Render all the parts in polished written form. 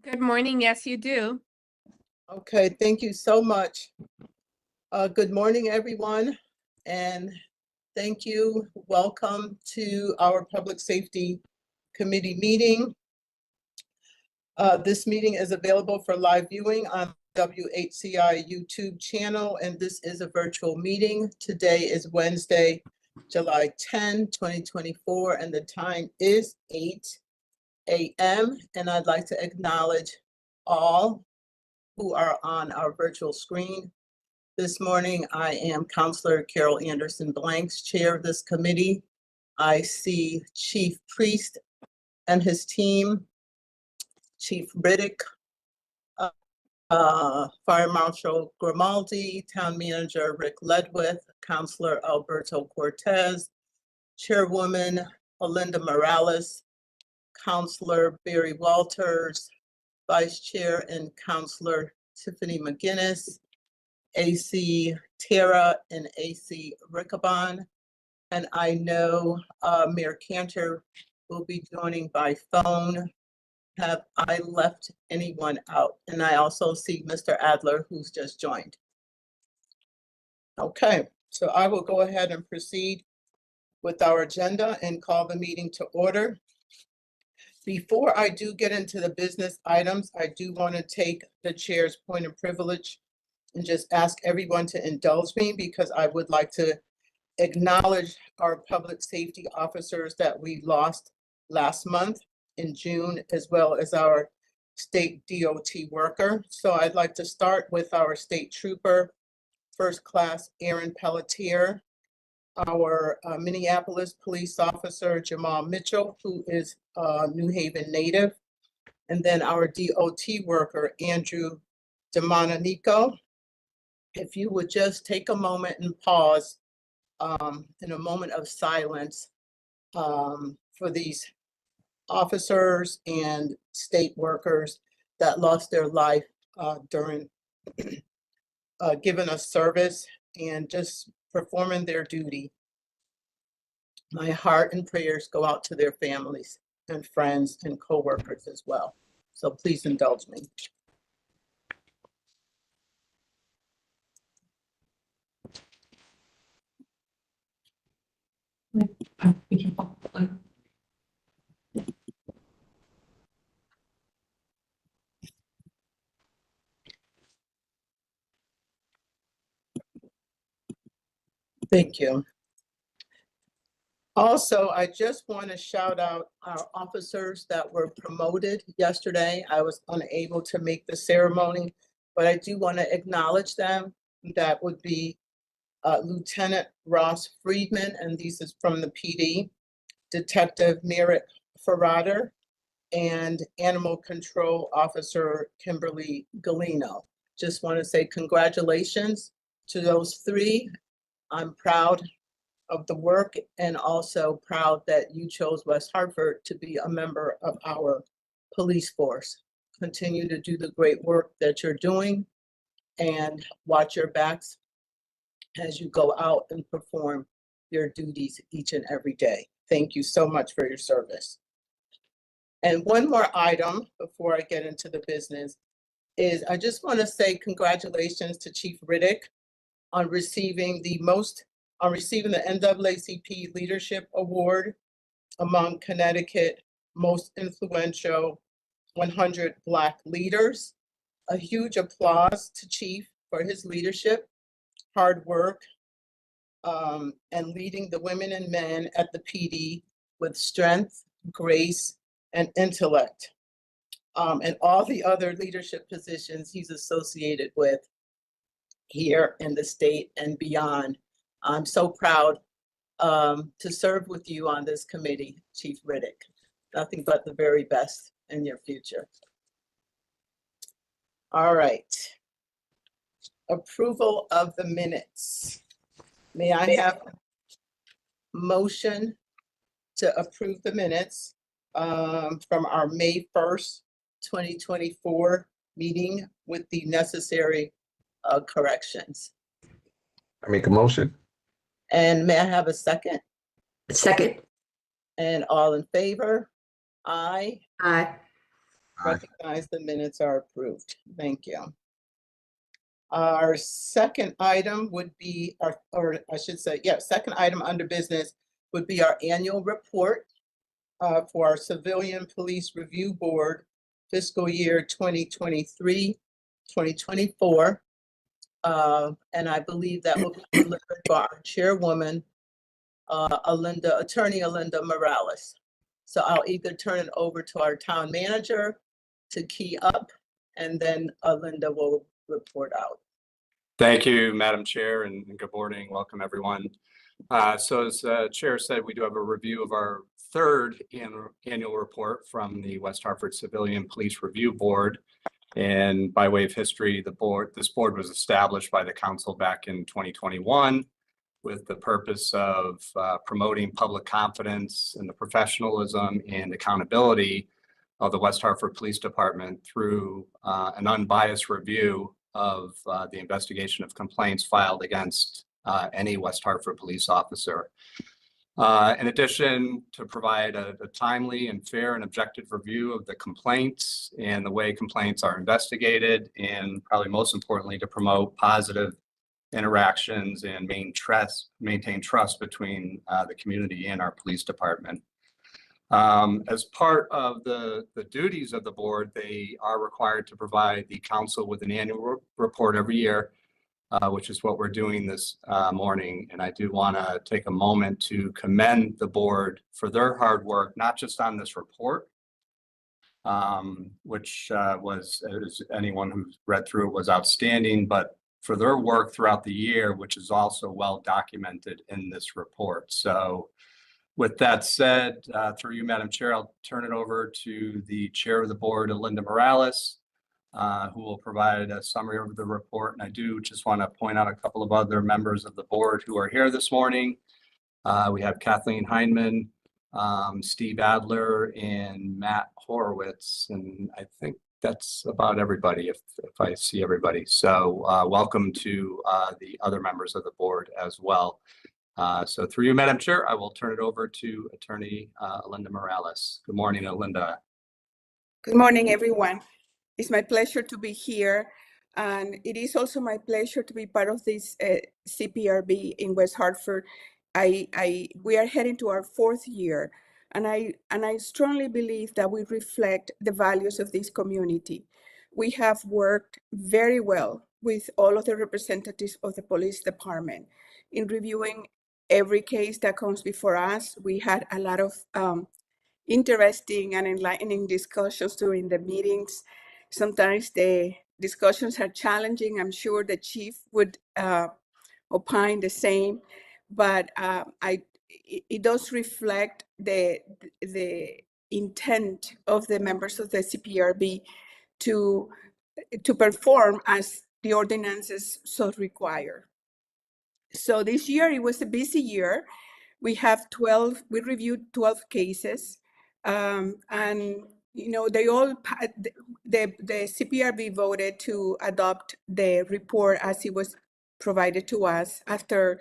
Good morning. Yes, you do. Okay, thank you so much. Good morning, everyone, and thank you. Welcome to our Public Safety Committee meeting. This meeting is available for live viewing on WHCI YouTube channel, and this is a virtual meeting. Today is Wednesday, July 10, 2024, and the time is 8 a.m. And I'd like to acknowledge all who are on our virtual screen. This morning, I am Counselor Carol Anderson Blanks, chair of this committee. I see Chief Priest and his team, Chief Riddick, Fire Marshal Grimaldi, Town Manager Rick Ledwith, Counselor Alberto Cortez, Chairwoman Olinda Morales, Counselor Barry Walters, Vice Chair and Counselor Tiffany McGinnis, AC Tara and AC Riccabon. And I know Mayor Cantor will be joining by phone. Have I left anyone out? And I also see Mr. Adler, who's just joined. Okay, so I will go ahead and proceed with our agenda and call the meeting to order. Before I do get into the business items, I do want to take the chair's point of privilege and just ask everyone to indulge me, because I would like to acknowledge our public safety officers that we lost last month in June, as well as our state DOT worker. So I'd like to start with our state trooper, First Class Aaron Pelletier, our Minneapolis police officer, Jamal Mitchell, who is a New Haven native, and then our DOT worker, Andrew DeMonico. If you would just take a moment and pause in a moment of silence for these officers and state workers that lost their life during giving us service and just performing their duty. My heart and prayers go out to their families and friends and co-workers as well. So please indulge me. Thank you. Also, I just want to shout out our officers that were promoted yesterday. I was unable to make the ceremony, but I do want to acknowledge them. That would be Lieutenant Ross Friedman, and this is from the PD, Detective Merrick Ferrader, and Animal Control Officer Kimberly Galino. Just want to say congratulations to those three. I'm proud of the work and also proud that you chose West Hartford to be a member of our police force. Continue to do the great work that you're doing and watch your backs as you go out and perform your duties each and every day. Thank you so much for your service. And one more item before I get into the business is I just want to say congratulations to Chief Riddick on receiving the NAACP Leadership Award among Connecticut Most Influential 100 Black Leaders. A huge applause to Chief for his leadership, hard work, and leading the women and men at the PD with strength, grace, and intellect, and all the other leadership positions he's associated with here in the state and beyond. I'm so proud to serve with you on this committee, Chief Riddick. Nothing but the very best in your future. All right. Approval of the minutes. May I have a motion to approve the minutes from our May 1st, 2024 meeting with the necessary corrections? I make a motion. And may I have a second? Second. And all in favor? Aye. Aye. Aye. Recognize the minutes are approved. Thank you. Our second item would be, or I should say, second item under business would be our annual report for our Civilian Police Review Board fiscal year 2023, 2024. And I believe that will be delivered by our chairwoman, Attorney Alinda Morales. So I'll either turn it over to our town manager to key up, and then Alinda will report out. Thank you, Madam Chair, and good morning. Welcome, everyone. So as Chair said, we do have a review of our third annual report from the West Hartford Civilian Police Review Board. And by way of history, this board was established by the council back in 2021 with the purpose of promoting public confidence in the professionalism and accountability of the West Hartford Police Department through an unbiased review of the investigation of complaints filed against any West Hartford police officer. In addition, to provide a timely and fair and objective review of the complaints and the way complaints are investigated, and probably most importantly, to promote positive interactions and maintain trust between the community and our police department. As part of the duties of the board, they are required to provide the council with an annual report every year, which is what we're doing this morning. And I do want to take a moment to commend the board for their hard work, not just on this report, which was, as anyone who's read through it, was outstanding, but for their work throughout the year, which is also well documented in this report. So with that said, through you, Madam Chair, I'll turn it over to the chair of the board, Alinda Morales, who will provide a summary of the report. And I do just want to point out a couple of other members of the board who are here this morning. We have Kathleen Heineman, Steve Adler, and Matt Horowitz. And I think that's about everybody, if I see everybody. So welcome to the other members of the board as well. So through you, Madam Chair, I will turn it over to Attorney Alinda Morales. Good morning, Alinda. Good morning, everyone. It's my pleasure to be here. And it is also my pleasure to be part of this CPRB in West Hartford. We are heading to our fourth year. And I strongly believe that we reflect the values of this community. We have worked very well with all of the representatives of the police department in reviewing every case that comes before us. We had a lot of interesting and enlightening discussions during the meetings. Sometimes the discussions are challenging. I'm sure the chief would opine the same, but it does reflect the intent of the members of the CPRB to perform as the ordinances so require. So this year, it was a busy year. We reviewed 12 cases, and they all, the CPRB voted to adopt the report as it was provided to us after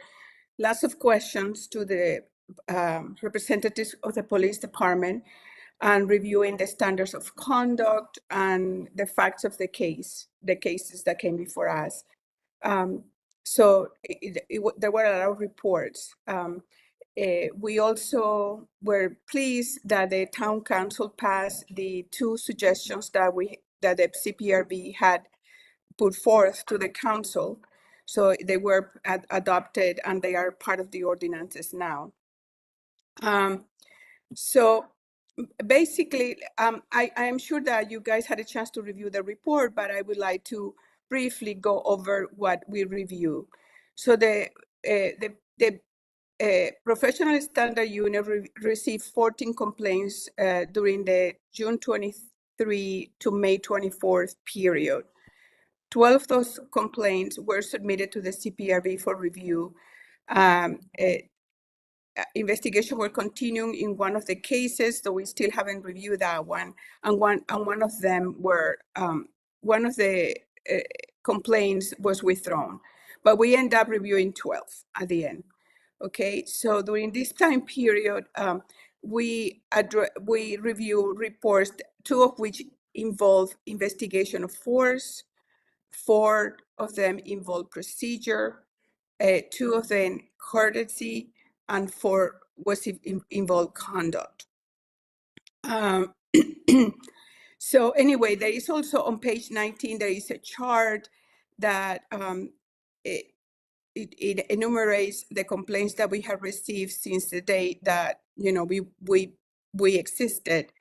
lots of questions to the representatives of the police department and reviewing the standards of conduct and the facts of the cases that came before us. So there were a lot of reports. We also were pleased that the town council passed the two suggestions that the CPRB had put forth to the council. So they were adopted and they are part of the ordinances now. So basically, I am sure that you guys had a chance to review the report, but I would like to briefly go over what we review. So the Professional Standard Unit received 14 complaints during the June 23 to May 24th period. 12 of those complaints were submitted to the CPRB for review. Investigation will continue in one of the cases, though we still haven't reviewed that one. And one of them were, one of the complaints was withdrawn, but we end up reviewing 12 at the end. Okay, so during this time period, we review reports, two of which involve investigation of force, 4 of them involve procedure, 2 of them courtesy, and 4 was involved conduct. So anyway, there is also on page 19, there is a chart that it enumerates the complaints that we have received since the day that, you know, we existed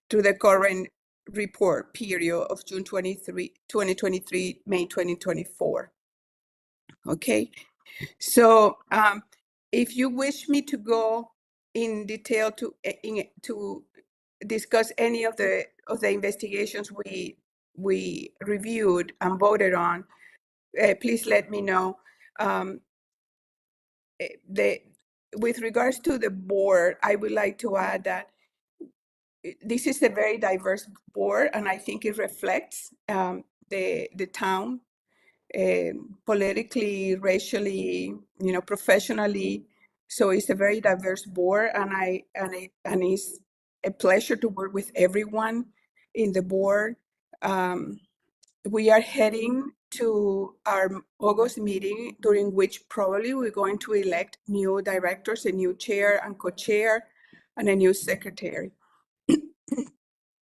to the current report period of June 2023, May 2024. Okay, so if you wish me to go in detail to discuss any of the investigations we reviewed and voted on, please let me know. With regards to the board, I would like to add that this is a very diverse board, and I think it reflects the town politically, racially, you know, professionally. So it's a very diverse board, and it's a pleasure to work with everyone in the board. We are heading to our August meeting, during which probably we're going to elect new directors, a new chair and co-chair, and a new secretary.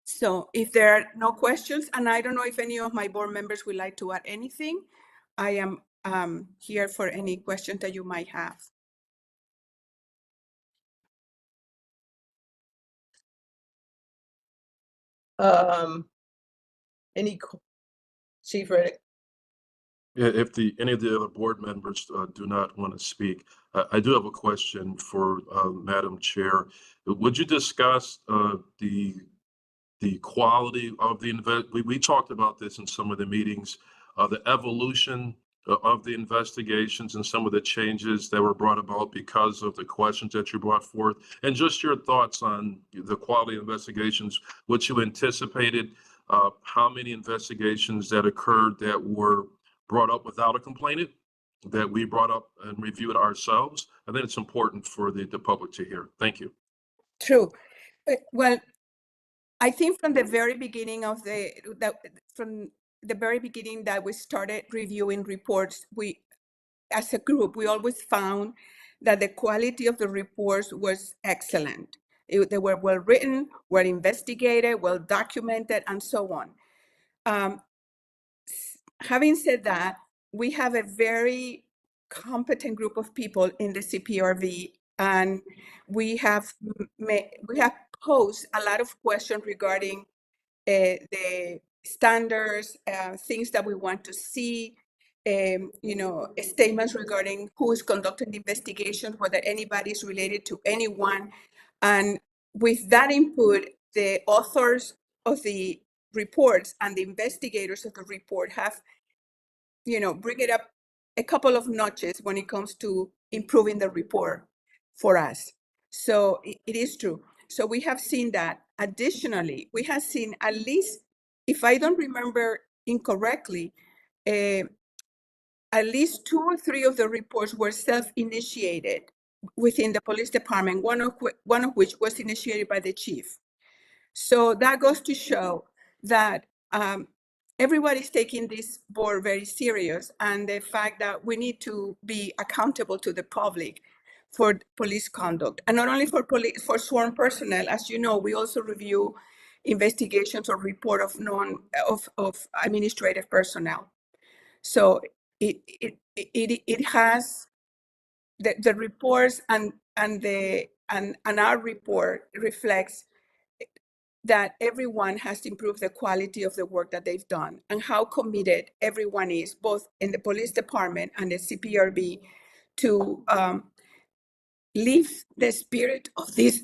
So if there are no questions, and I don't know if any of my board members would like to add anything, I am here for any questions that you might have. Chief Riddick? Yeah, if any of the other board members do not want to speak, I do have a question for Madam Chair. Would you discuss the quality of the we talked about this in some of the meetings, the evolution of the investigations and some of the changes that were brought about because of the questions that you brought forth, and just your thoughts on the quality of investigations, what you anticipated, how many investigations that occurred that were brought up without a complainant, that we brought up and reviewed ourselves. I think it's important for the public to hear. Thank you. True. Well, I think from the very beginning of from the very beginning that we started reviewing reports, we, as a group, we always found that the quality of the reports was excellent. They were well written, well investigated, well documented, and so on. Having said that, we have a very competent group of people in the CPRV, and we have posed a lot of questions regarding the standards, things that we want to see, you know, statements regarding who is conducting the investigation, whether anybody is related to anyone. And with that input, the authors of the reports and the investigators of the report have, you know, bring it up a couple of notches when it comes to improving the report for us. So it is true. So we have seen that. Additionally, we have seen at least, if I don't remember incorrectly, at least 2 or 3 of the reports were self-initiated within the police department, one of which was initiated by the chief. So that goes to show that everybody's taking this board very serious, and the fact that we need to be accountable to the public for police conduct, and not only for sworn personnel. As you know, we also review investigations or report of administrative personnel. So it has the reports and our report reflects that everyone has improved the quality of the work that they've done, and how committed everyone is, both in the police department and the CPRB, to live the spirit of this,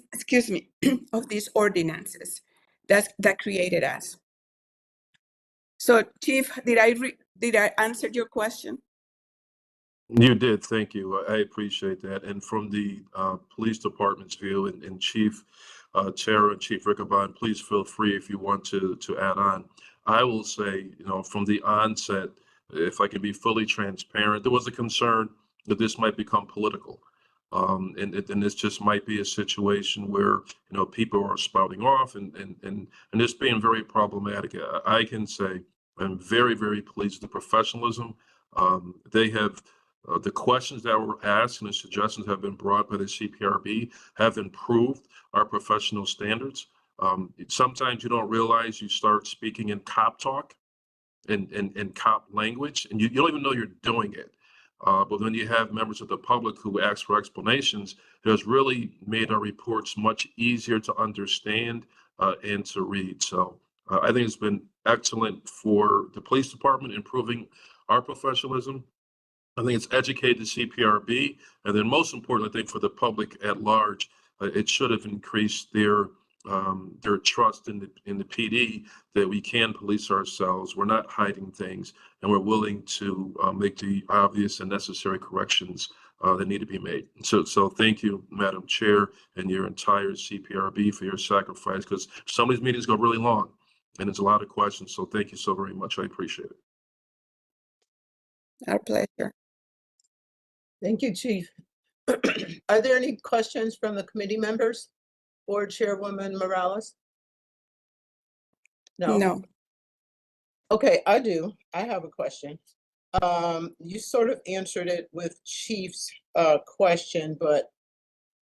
of these ordinances that created us. So, Chief, did I answer your question? You did, thank you. I appreciate that. And from the police department's view, and Chief Chair and Chief Riccobon, please feel free if you want to add on. I will say, you know, from the onset, if I can be fully transparent, there was a concern that this might become political. And this just might be a situation where, people are spouting off and this being very problematic. I can say I'm very, very pleased with the professionalism. They have, the questions that were asked and the suggestions have been brought by the CPRB have improved our professional standards. Sometimes you don't realize you start speaking in cop talk and cop language, and you don't even know you're doing it. But when you have members of the public who ask for explanations, it has really made our reports much easier to understand and to read. So I think it's been excellent for the police department, improving our professionalism. I think it's educated the CPRB, and then most important, I think for the public at large, it should have increased their trust in the PD that we can police ourselves. We're not hiding things, and we're willing to make the obvious and necessary corrections that need to be made. So thank you, Madam Chair, and your entire CPRB for your sacrifice, because some of these meetings go really long, and there's a lot of questions. So thank you so very much. I appreciate it. Our pleasure. Thank you, Chief. Are there any questions from the committee members? Board Chairwoman Morales? No. Okay, I do. I have a question. You sort of answered it with Chief's question, but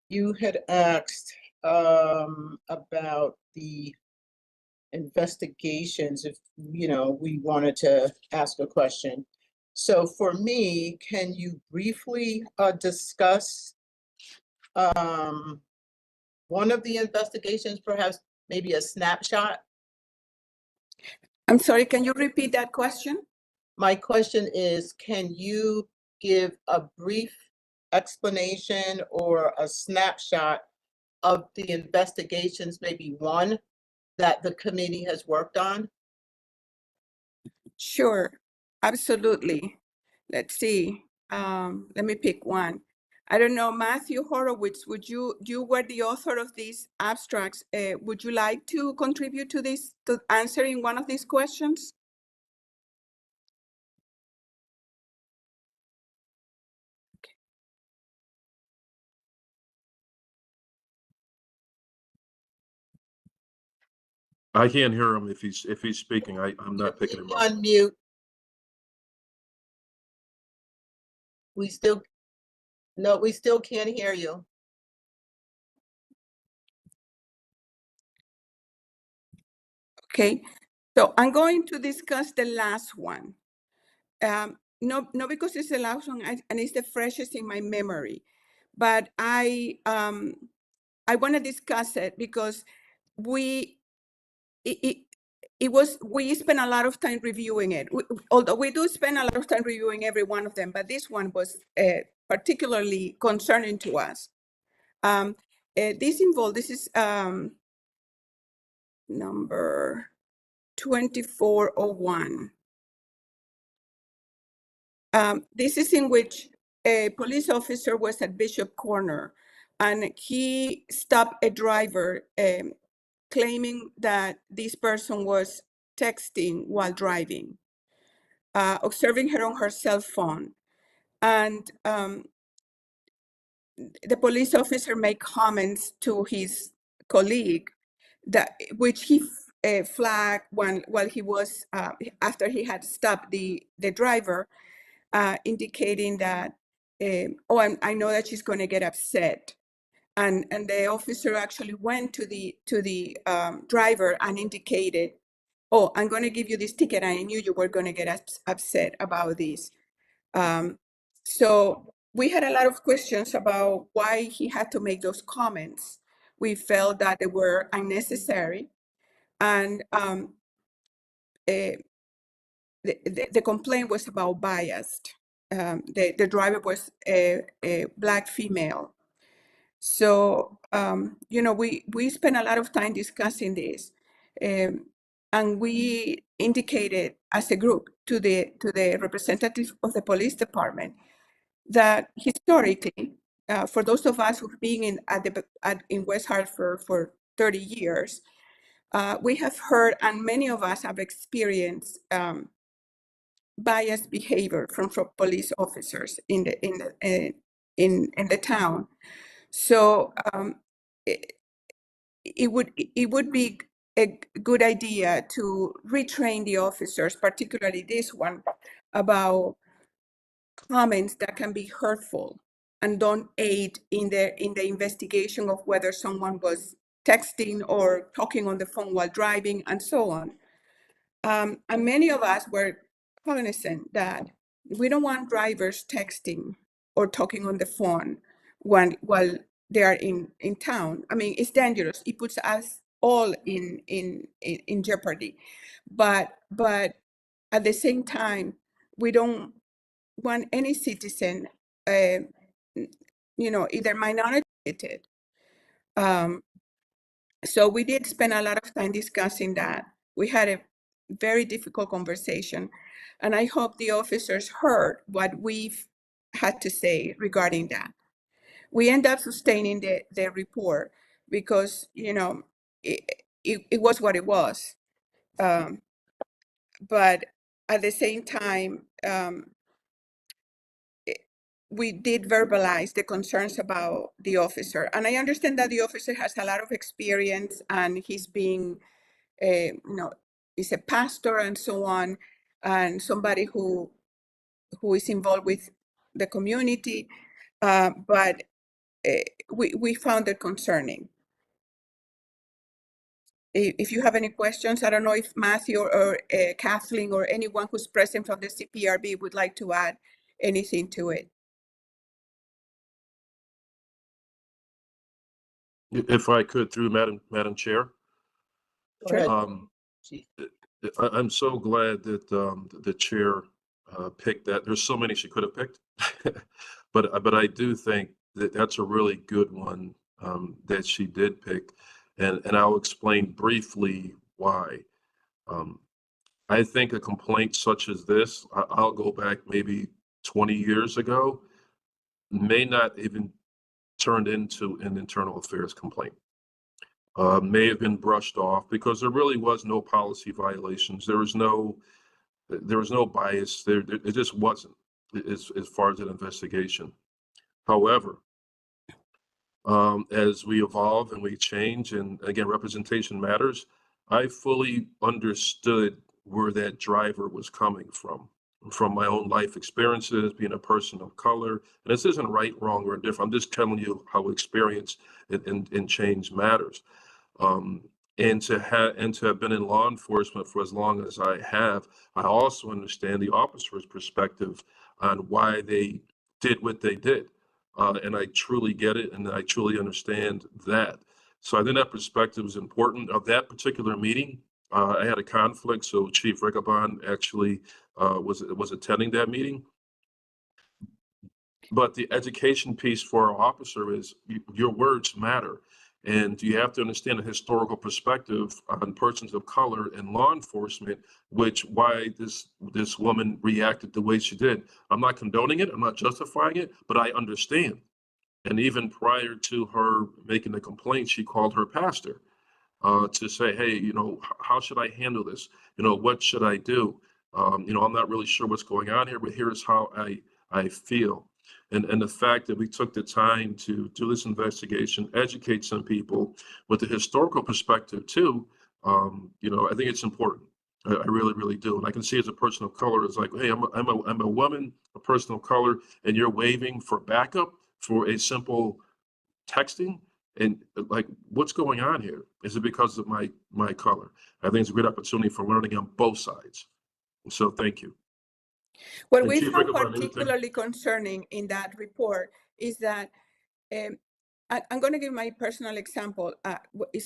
you had asked about the investigations if, we wanted to ask a question. So for me, can you briefly discuss one of the investigations, perhaps maybe a snapshot? I'm sorry, can you repeat that question? My question is, can you give a brief explanation or a snapshot of the investigations, maybe one that the committee has worked on? Sure, absolutely. Let's see. Let me pick one. I don't know, Matthew Horowitz, you were the author of these abstracts. Would you like to contribute to this, to answering one of these questions? I can't hear him if he's speaking. I'm not picking him up. Unmute. We still can't hear you. Okay, so I'm going to discuss the last one. No, because it's the last one and it's the freshest in my memory, but I want to discuss it because we spent a lot of time reviewing it. Although we do spend a lot of time reviewing every one of them, but this one was particularly concerning to us. This is number 2401. This is in which a police officer was at Bishop Corner and he stopped a driver claiming that this person was texting while driving, observing her on her cell phone. And the police officer made comments to his colleague which he flagged while he was, after he had stopped the driver, indicating that, I know that she's going to get upset. And the officer actually went to the driver and indicated, oh, I'm going to give you this ticket. I knew you were going to get upset about this. So we had a lot of questions about why he had to make those comments. We felt that they were unnecessary. And the complaint was about biased. The driver was a Black female. So, we spent a lot of time discussing this. And we indicated as a group to the representative of the police department that historically, for those of us who've been in West Hartford for 30 years, we have heard, and many of us have experienced biased behavior from police officers in in the town. So it would be a good idea to retrain the officers, particularly this one, about comments that can be hurtful and don't aid in the investigation of whether someone was texting or talking on the phone while driving and so on. And many of us were cognizant that we don't want drivers texting or talking on the phone while they are in town. I mean, it's dangerous. It puts us all in jeopardy. But at the same time, we don't want any citizen, either minority. So we did spend a lot of time discussing that. We had a very difficult conversation, and I hope the officers heard what we've had to say regarding that. We end up sustaining the report because, it was what it was. But at the same time, we did verbalize the concerns about the officer. And I understand that the officer has a lot of experience and he's being, is a pastor and so on, and somebody who is involved with the community. But we found it concerning. If you have any questions, I don't know if Matthew or Kathleen or anyone who's present from the CPRB would like to add anything to it. If I could, through Madam Chair. Go ahead. Chief. I'm so glad that the chair picked that. There's so many she could have picked, but I do think that that's a really good one that she did pick, and I'll explain briefly why. I think a complaint such as this, I'll go back maybe 20 years ago, may not even turned into an internal affairs complaint. May have been brushed off because there really was no policy violations. There was no bias. It just wasn't as far as an investigation. However, as we evolve and we change, and again, representation matters, I fully understood where that driver was coming from my own life experiences, being a person of color. And this isn't right, wrong, or indifferent. I'm just telling you how experience and change matters. And to have been in law enforcement for as long as I have, I also understand the officer's perspective on why they did what they did. And I truly get it, and I truly understand that. So I think that perspective is important. Of that particular meeting, I had a conflict, so Chief Rigabon actually was attending that meeting. But the education piece for our officer is your words matter. And you have to understand the historical perspective on persons of color in law enforcement, why this woman reacted the way she did. I'm not condoning it, I'm not justifying it, but I understand. And even prior to her making the complaint, she called her pastor to say, hey, how should I handle this? What should I do? I'm not really sure what's going on here, but here's how I feel. And the fact that we took the time to do this investigation, educate some people with the historical perspective too, I think it's important. I really, really do. And I can see as a person of color, it's like, hey, I'm a woman, a person of color, and you're waving for backup for a simple texting. And like, what's going on here? Is it because of my color? I think it's a great opportunity for learning on both sides. So thank you. What And we Chief found Rigabon, particularly concerning in that report is that I'm going to give my personal example. If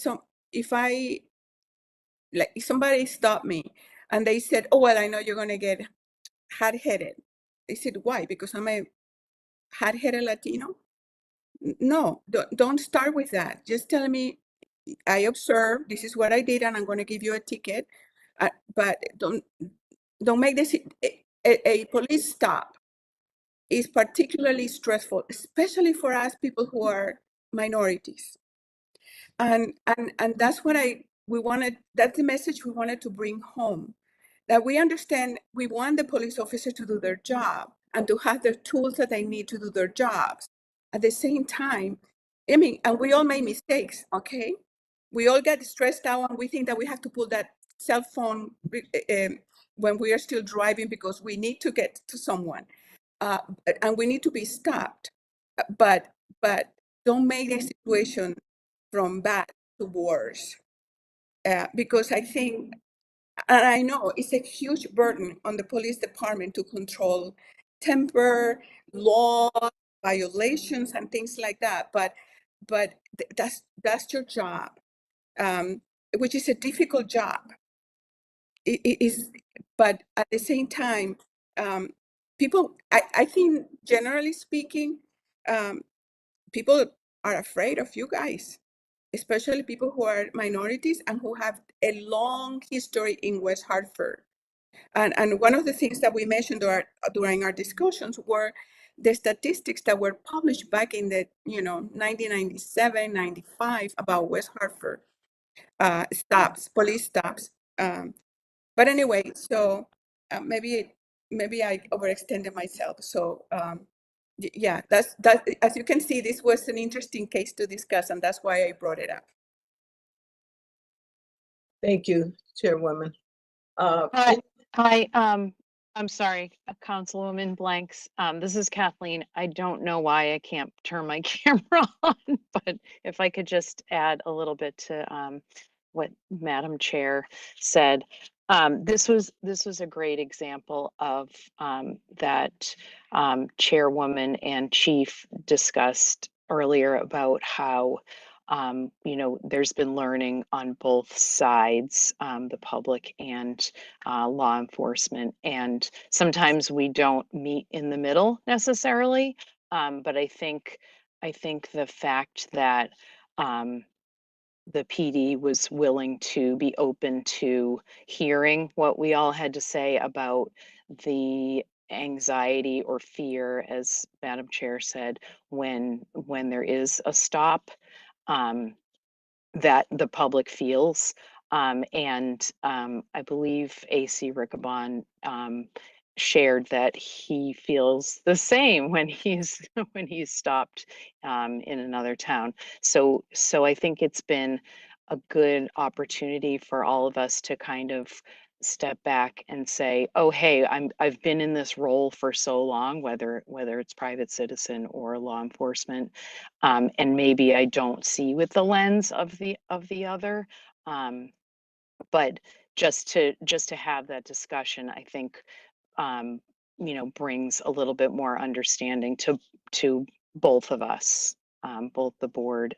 somebody stopped me and they said, "Oh well, I know you're going to get hard-headed," I said, "Why? Because I'm a hard-headed Latino?" No, don't start with that. Just tell me, I observed, this is what I did, and I'm going to give you a ticket. But don't make this a police stop is particularly stressful, especially for us people who are minorities. And that's what we wanted. That's the message we wanted to bring home. That we understand, we want the police officers to do their job and to have the tools that they need to do their jobs. at the same time, I mean, and we all make mistakes, okay? We all get stressed out and we think that we have to pull that cell phone when we are still driving because we need to get to someone, and we need to be stopped. But don't make the situation from bad to worse, because I think, and I know it's a huge burden on the police department to control temper, law violations, and things like that. But that's your job, which is a difficult job. It is, but at the same time, people. I think generally speaking, people are afraid of you guys, especially people who are minorities and who have a long history in West Hartford. And one of the things that we mentioned during our discussions were the statistics that were published back in the 1997, 95 about West Hartford stops, police stops. But anyway, so maybe I overextended myself. So yeah, that's as you can see, this was an interesting case to discuss, and that's why I brought it up. Thank you, Chairwoman. Hi, I'm sorry, Councilwoman Blanks. This is Kathleen. I don't know why I can't turn my camera on, but if I could just add a little bit to what Madam Chair said. This was a great example of that Chairwoman and Chief discussed earlier about how there's been learning on both sides, the public and law enforcement. And sometimes we don't meet in the middle necessarily. But I think the fact that the PD was willing to be open to hearing what we all had to say about the anxiety or fear, as Madam Chair said, when there is a stop, that the public feels. And I believe AC Riccabon shared that he feels the same when he's stopped in another town. So I think it's been a good opportunity for all of us to kind of step back and say, oh, hey, I've been in this role for so long, whether it's private citizen or law enforcement, and maybe I don't see with the lens of the other, but just to have that discussion, I think brings a little bit more understanding to both of us, both the board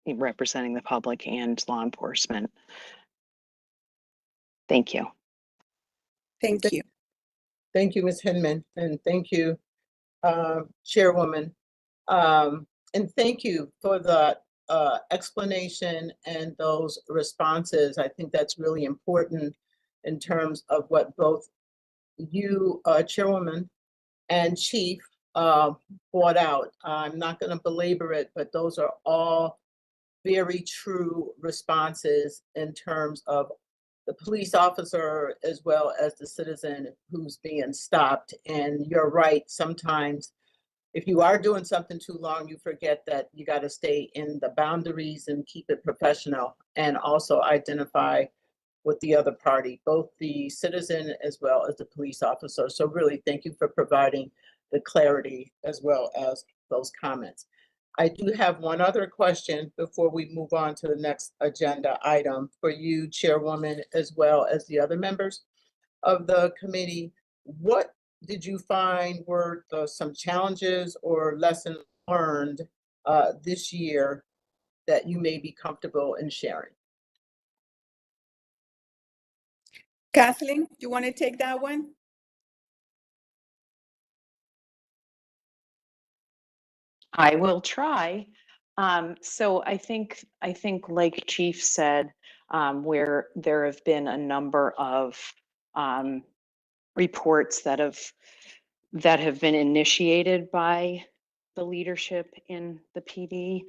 representing the public and law enforcement. Thank you. Thank you. Thank you, Ms. Hinman, and thank you, Chairwoman. And thank you for the explanation and those responses. I think that's really important in terms of what both you, Chairwoman, and Chief brought out. I'm not going to belabor it, but those are all very true responses in terms of the police officer as well as the citizen who's being stopped. And you're right, sometimes if you are doing something too long, you forget that you got to stay in the boundaries and keep it professional, and also identify with the other party, both the citizen as well as the police officer. So really, thank you for providing the clarity as well as those comments. I do have one other question before we move on to the next agenda item for you, Chairwoman, as well as the other members of the committee. What did you find were some challenges or lessons learned this year that you may be comfortable in sharing? Kathleen, you want to take that one? I will try. So I think like Chief said, where there have been a number of reports that have been initiated by the leadership in the PD,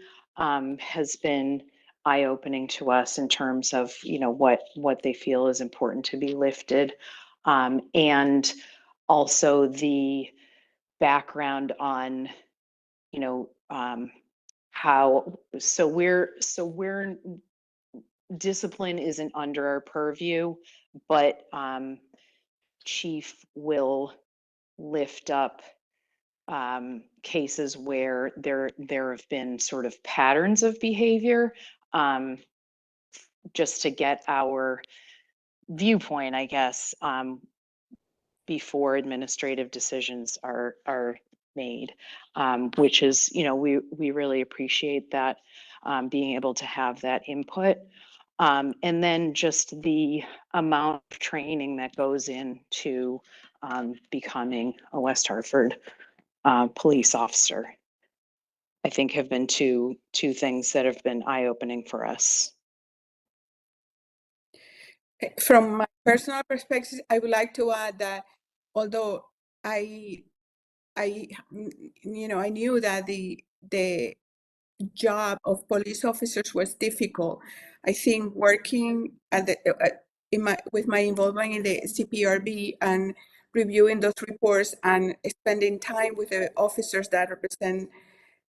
has been eye-opening to us in terms of what they feel is important to be lifted, and also the background on you know, how, so we're discipline isn't under our purview, but chief will lift up cases where there have been sort of patterns of behavior, just to get our viewpoint, I guess, before administrative decisions are made, which is, you know, we really appreciate that, being able to have that input. And then just the amount of training that goes into becoming a West Hartford police officer, I think have been two things that have been eye-opening for us. From my personal perspective, I would like to add that although I knew that the job of police officers was difficult, I think working at with my involvement in the CPRB and reviewing those reports and spending time with the officers that represent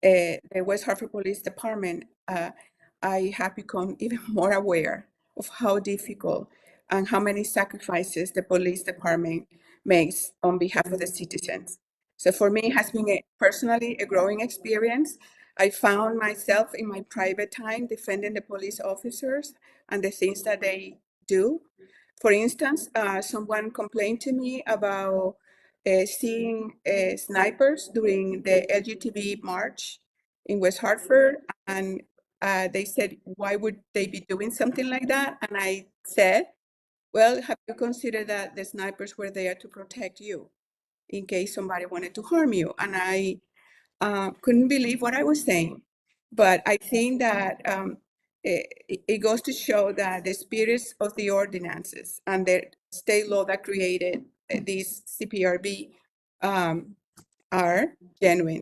the West Hartford Police Department, I have become even more aware of how difficult and how many sacrifices the police department makes on behalf of the citizens. So for me, it has been personally a growing experience. I found myself in my private time defending the police officers and the things that they do. For instance, someone complained to me about seeing snipers during the LGTB march in West Hartford, and they said, why would they be doing something like that? And I said, well, have you considered that the snipers were there to protect you in case somebody wanted to harm you? And I couldn't believe what I was saying. But I think that it goes to show that the spirits of the ordinances and the state law that created this CPRB are genuine.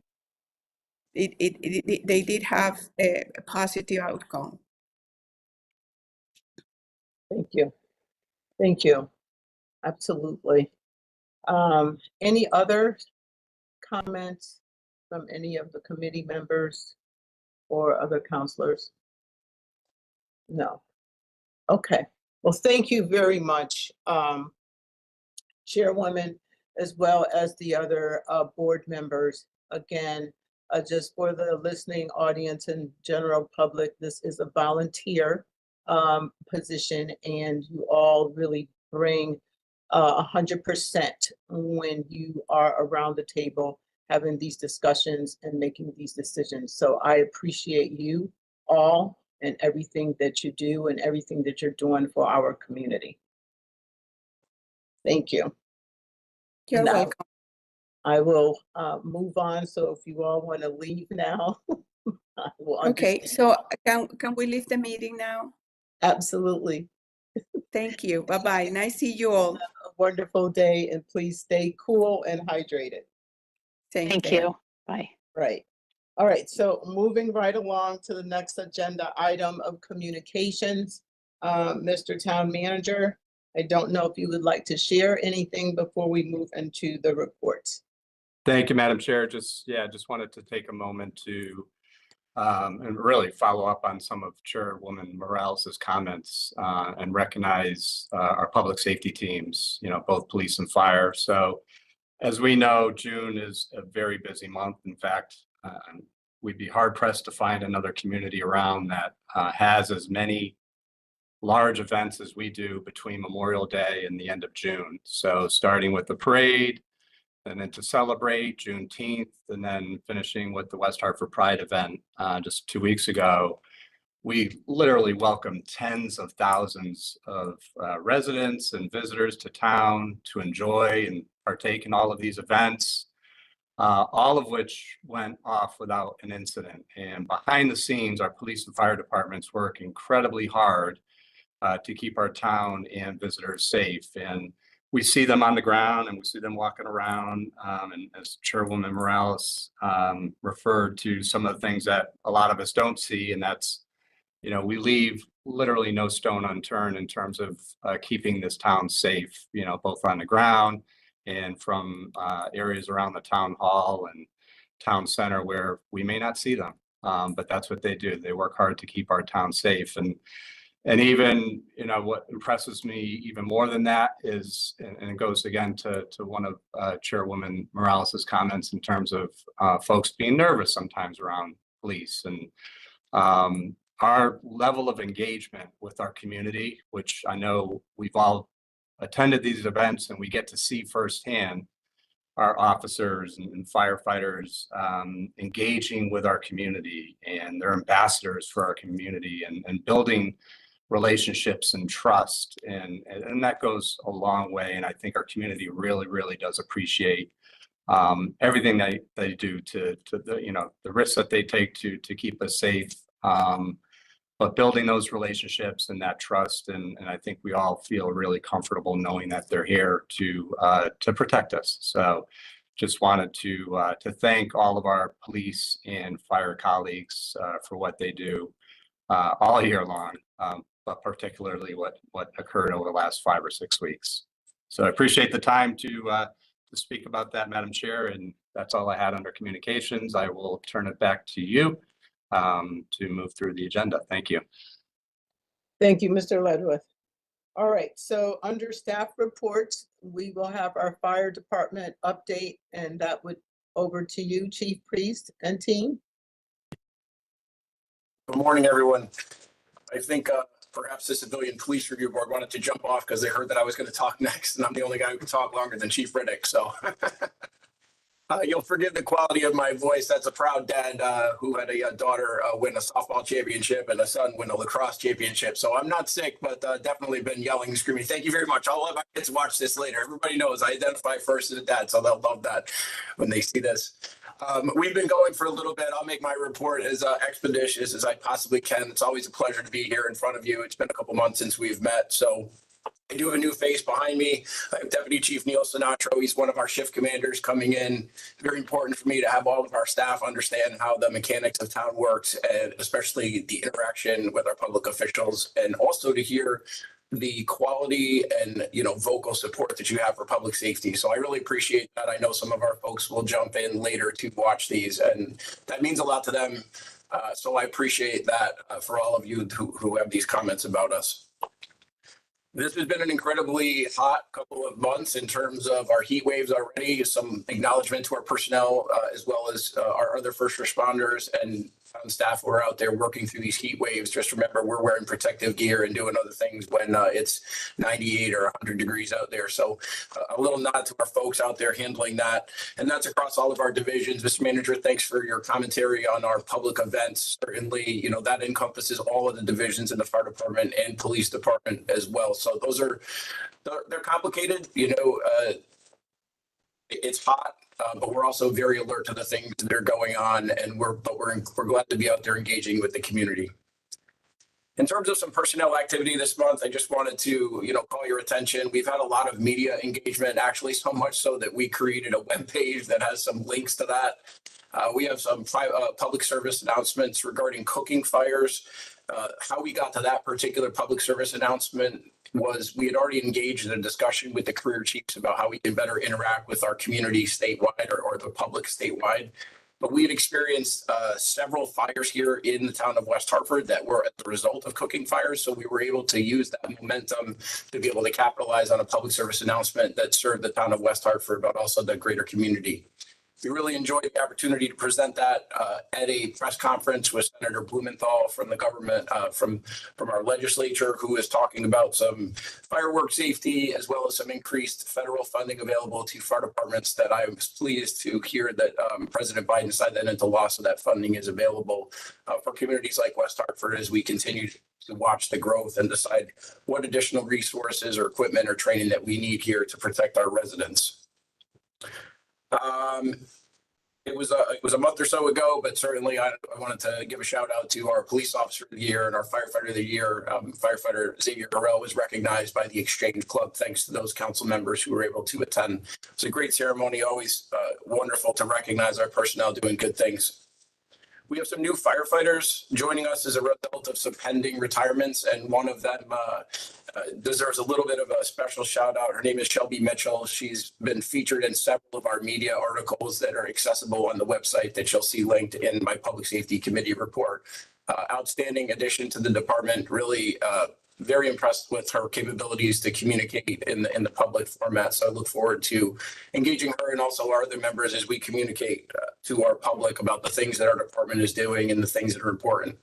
They did have a positive outcome. Thank you. Thank you. Absolutely. Any other comments from any of the committee members or other counselors? No. Okay. Well, thank you very much, Chairwoman, as well as the other board members. Again, just for the listening audience and general public, this is a volunteer position, and you all really bring 100% when you are around the table having these discussions and making these decisions. So I appreciate you all and everything that you do and everything that you're doing for our community. Thank you. You're Now, welcome. I will move on. So if you all want to leave now, I will Okay, understand. so can we leave the meeting now? Absolutely. Thank you. Bye-bye. Nice to see you all. A wonderful day, and please stay cool and hydrated. Same Thank thing. you. Bye. Right. All right. So moving right along to the next agenda item of communications, Mr. Town Manager, I don't know if you would like to share anything before we move into the reports. Thank you, Madam Chair. Just wanted to take a moment to and really follow up on some of Chairwoman Morales' comments and recognize our public safety teams, you know, both police and fire. So as we know, June is a very busy month. In fact, we'd be hard pressed to find another community around that has as many large events as we do between Memorial Day and the end of June. So starting with the parade, and then to celebrate Juneteenth, and then finishing with the West Hartford Pride event just 2 weeks ago. We literally welcomed tens of thousands of residents and visitors to town to enjoy and partake in all of these events, all of which went off without an incident. And behind the scenes, our police and fire departments work incredibly hard to keep our town and visitors safe. And we see them on the ground and we see them walking around. And as Chairwoman Morales referred to, some of the things that a lot of us don't see, and that's, you know, we leave literally no stone unturned in terms of keeping this town safe, you know, both on the ground and from areas around the town hall. And town center where we may not see them. But that's what they do. They work hard to keep our town safe. And even, what impresses me even more than that is, and it goes again to one of Chairwoman Morales's comments in terms of folks being nervous sometimes around police, and our level of engagement with our community, which I know we've all attended these events and we get to see firsthand our officers and firefighters engaging with our community, and they're ambassadors for our community, and building relationships and trust. And that goes a long way. And I think our community really, really does appreciate everything they do to the risks that they take to keep us safe. But building those relationships and that trust, and I think we all feel really comfortable knowing that they're here to protect us. So just wanted to thank all of our police and fire colleagues for what they do all year long, but particularly what occurred over the last 5 or 6 weeks. So I appreciate the time to speak about that, Madam Chair, and that's all I had under communications. I will turn it back to you to move through the agenda. Thank you. Thank you, Mr. Ledwith. All right, so under staff reports, we will have our fire department update, and that would over to you, Chief Priest and team. Good morning, everyone. I think perhaps the Civilian Police Review Board wanted to jump off because they heard that I was going to talk next, and I'm the only guy who can talk longer than Chief Riddick. So you'll forgive the quality of my voice. That's a proud dad who had a daughter win a softball championship and a son win a lacrosse championship. So I'm not sick, but definitely been yelling and screaming. Thank you very much. I'll let my kids watch this later. Everybody knows I identify first as a dad, so they'll love that when they see this. We've been going for a little bit. I'll make my report as expeditious as I possibly can. It's always a pleasure to be here in front of you. It's been a couple months since we've met, so I do have a new face behind me. I have Deputy Chief Neil Sinatro. He's one of our shift commanders coming in. Very important for me to have all of our staff understand how the mechanics of town works, and especially the interaction with our public officials, and also to hear the quality and vocal support that you have for public safety. So I really appreciate that. I know some of our folks will jump in later to watch these, and that means a lot to them. So I appreciate that for all of you who have these comments about us. This has been an incredibly hot couple of months in terms of our heat waves already. Some acknowledgement to our personnel as well as our other first responders and staff who are out there working through these heat waves. Just remember, we're wearing protective gear and doing other things when it's 98 or 100 degrees out there. So a little nod to our folks out there handling that. And that's across all of our divisions. Mr. Manager, thanks for your commentary on our public events. Certainly, that encompasses all of the divisions in the fire department and police department as well. So those they're complicated. It's hot. But we're also very alert to the things that are going on, and we're glad to be out there engaging with the community. In terms of some personnel activity this month, I just wanted to call your attention. We've had a lot of media engagement, actually so much so that we created a web page that has some links to that. We have some public service announcements regarding cooking fires. How we got to that particular public service announcement was we had already engaged in a discussion with the career chiefs about how we can better interact with our community statewide or the public statewide. But we had experienced several fires here in the town of West Hartford that were as a result of cooking fires. So we were able to use that momentum to be able to capitalize on a public service announcement that served the town of West Hartford, but also the greater community. We really enjoyed the opportunity to present that at a press conference with Senator Blumenthal from the government, from our legislature, who is talking about some firework safety as well as some increased federal funding available to fire departments. That I was pleased to hear that President Biden signed that into law, so that funding is available for communities like West Hartford as we continue to watch the growth and decide what additional resources or equipment or training that we need here to protect our residents. It was a month or so ago, but certainly I wanted to give a shout out to our police officer of the year and our firefighter of the year. Firefighter Xavier Burrell was recognized by the Exchange Club, thanks to those council members who were able to attend. It's a great ceremony, always wonderful to recognize our personnel doing good things. We have some new firefighters joining us as a result of some pending retirements, and one of them deserves a little bit of a special shout out. Her name is Shelby Mitchell. She's been featured in several of our media articles that are accessible on the website that you'll see linked in my Public Safety Committee report. Outstanding addition to the department, really very impressed with her capabilities to communicate in the public format. So I look forward to engaging her and also our other members as we communicate to our public about the things that our department is doing and the things that are important.